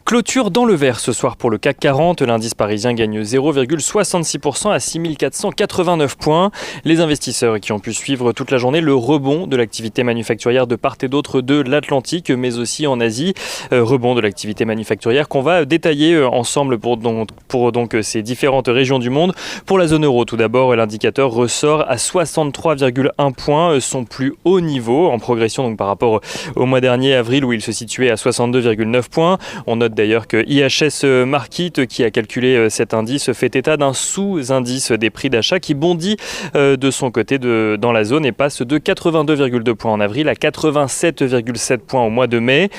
Clôture dans le vert ce soir pour le CAC 40. L'indice parisien gagne 0,66% à 6489 points. Les investisseurs qui ont pu suivre toute la journée le rebond de l'activité manufacturière de part et d'autre de l'Atlantique, mais aussi en Asie. Rebond de l'activité manufacturière qu'on va détailler ensemble pour ces différentes régions du monde. Pour la zone euro, tout d'abord, l'indicateur ressort à 63,1 points, son plus haut niveau en progression donc par rapport au mois dernier, avril, où il se situait à 62,9 points. On note d'ailleurs que IHS Markit, qui a calculé cet indice, fait état d'un sous-indice des prix d'achat qui bondit de son côté dans la zone et passe de 82,2 points en avril à 87,7 points au mois de mai.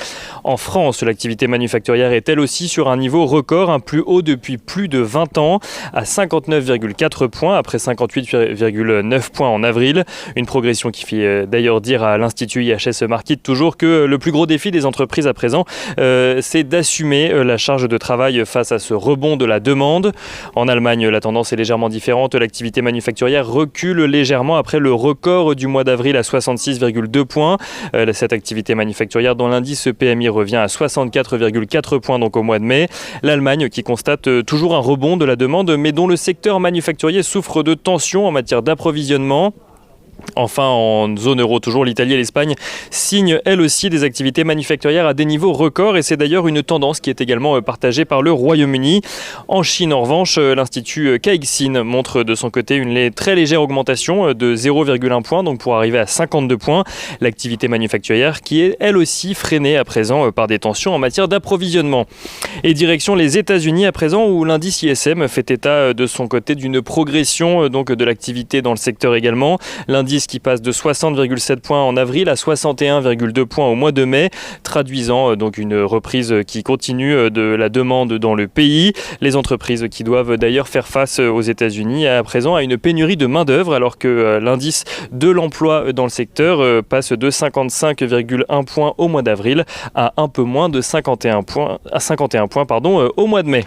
En France, l'activité manufacturière est elle aussi sur un niveau record, un plus haut depuis plus de 20 ans, à 59,4 points après 58,9 points en avril. Une progression qui fait d'ailleurs dire à l'Institut IHS Markit toujours que le plus gros défi des entreprises à présent, c'est d'assumer la charge de travail face à ce rebond de la demande. En Allemagne, la tendance est légèrement différente. L'activité manufacturière recule légèrement après le record du mois d'avril à 66,2 points. Cette activité manufacturière dont l'indice PMI revient à 64,4 points donc au mois de mai. L'Allemagne qui constate toujours un rebond de la demande mais dont le secteur manufacturier souffre de tensions en matière d'approvisionnement. Enfin, en zone euro, toujours l'Italie et l'Espagne signent elles aussi des activités manufacturières à des niveaux records et c'est d'ailleurs une tendance qui est également partagée par le Royaume-Uni. En Chine, en revanche, l'Institut Caixin montre de son côté une très légère augmentation de 0,1 point, donc pour arriver à 52 points. L'activité manufacturière qui est elle aussi freinée à présent par des tensions en matière d'approvisionnement. Et direction les États-Unis à présent où l'indice ISM fait état de son côté d'une progression donc de l'activité dans le secteur également. L'indice qui passe de 60,7 points en avril à 61,2 points au mois de mai, traduisant donc une reprise qui continue de la demande dans le pays. Les entreprises qui doivent d'ailleurs faire face aux États-Unis à présent à une pénurie de main-d'œuvre alors que l'indice de l'emploi dans le secteur passe de 55,1 points au mois d'avril à un peu moins de 51 points au mois de mai.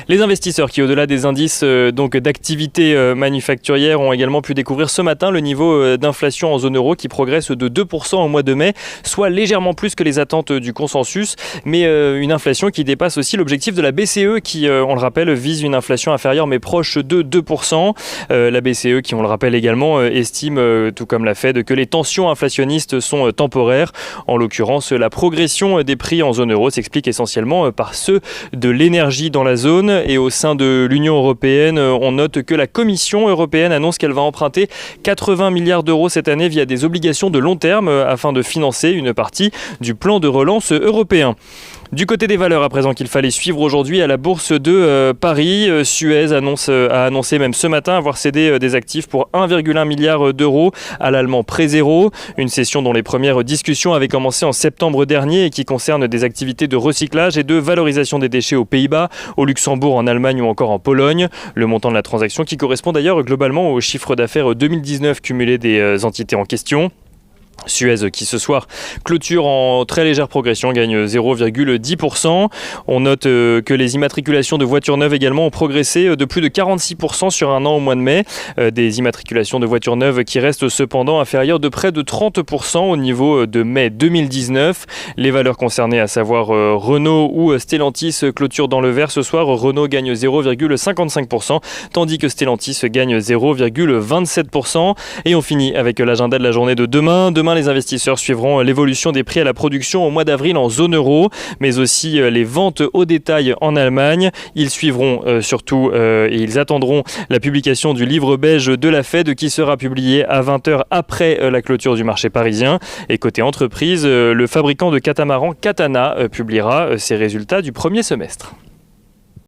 Les investisseurs qui, au-delà des indices d'activité manufacturière, ont également pu découvrir ce matin le niveau d'inflation en zone euro qui progresse de 2% au mois de mai, soit légèrement plus que les attentes du consensus, mais une inflation qui dépasse aussi l'objectif de la BCE qui, on le rappelle, vise une inflation inférieure mais proche de 2%. La BCE qui, on le rappelle également, estime, tout comme la Fed, que les tensions inflationnistes sont temporaires. En l'occurrence, la progression des prix en zone euro s'explique essentiellement par ceux de l'énergie dans la zone. Et au sein de l'Union européenne, on note que la Commission européenne annonce qu'elle va emprunter 80 milliards d'euros cette année via des obligations de long terme afin de financer une partie du plan de relance européen. Du côté des valeurs, à présent qu'il fallait suivre aujourd'hui à la bourse de Paris, Suez a annoncé même ce matin avoir cédé des actifs pour 1,1 milliard d'euros à l'allemand Pré-Zéro. Une session dont les premières discussions avaient commencé en septembre dernier et qui concerne des activités de recyclage et de valorisation des déchets aux Pays-Bas, au Luxembourg, en Allemagne ou encore en Pologne. Le montant de la transaction qui correspond d'ailleurs globalement au chiffre d'affaires 2019 cumulé des entités en question. Suez qui ce soir clôture en très légère progression, gagne 0,10%. On note que les immatriculations de voitures neuves également ont progressé de plus de 46% sur un an au mois de mai. Des immatriculations de voitures neuves qui restent cependant inférieures de près de 30% au niveau de mai 2019. Les valeurs concernées, à savoir Renault ou Stellantis, clôturent dans le vert ce soir. Renault gagne 0,55%, tandis que Stellantis gagne 0,27%. Et on finit avec l'agenda de la journée de demain. Demain, les investisseurs suivront l'évolution des prix à la production au mois d'avril en zone euro, mais aussi les ventes au détail en Allemagne. Ils suivront surtout et ils attendront la publication du livre beige de la Fed qui sera publié à 20h après la clôture du marché parisien. Et côté entreprise, le fabricant de catamarans Catana publiera ses résultats du premier semestre.